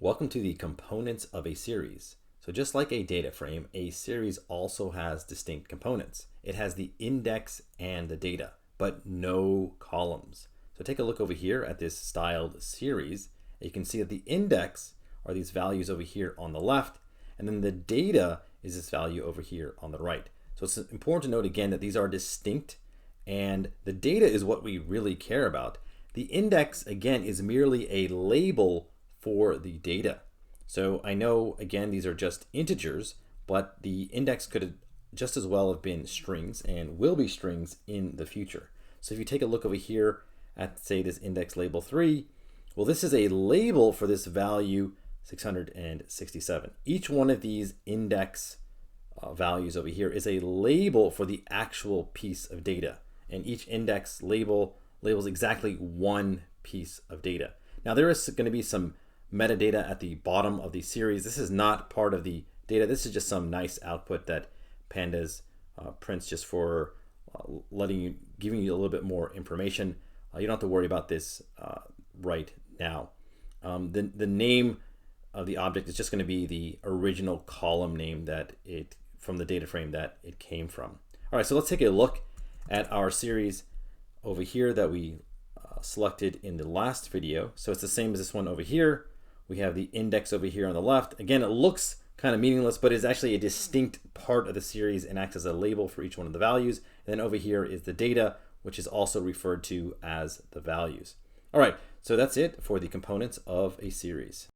Welcome to the components of a series. So just like a data frame, a series also has distinct components. It has the index and the data, but no columns. So take a look over here at this styled series. You can see that the index are these values over here on the left, and then the data is this value over here on the right. So it's important to note again that these are distinct, and the data is what we really care about. The index, again, is merely a label for the data. So I know, again, these are just integers, but the index could just as well have been strings and will be strings in the future. So if you take a look over here at, say, this index label 3, well, this is a label for this value 667. Each one of these index values over here is a label for the actual piece of data, and each index labels exactly one piece of data. Now there is going to be some metadata at the bottom of the series. This is not part of the data. This is just some nice output that Pandas prints just for giving you a little bit more information. You don't have to worry about this right now. The name of the object is just going to be the original column name that from the data frame that it came from. All right, so let's take a look at our series over here that we selected in the last video. So it's the same as this one over here. We have the index over here on the left. Again, it looks kind of meaningless, but it's actually a distinct part of the series and acts as a label for each one of the values. And then over here is the data, which is also referred to as the values. All right, so that's it for the components of a series.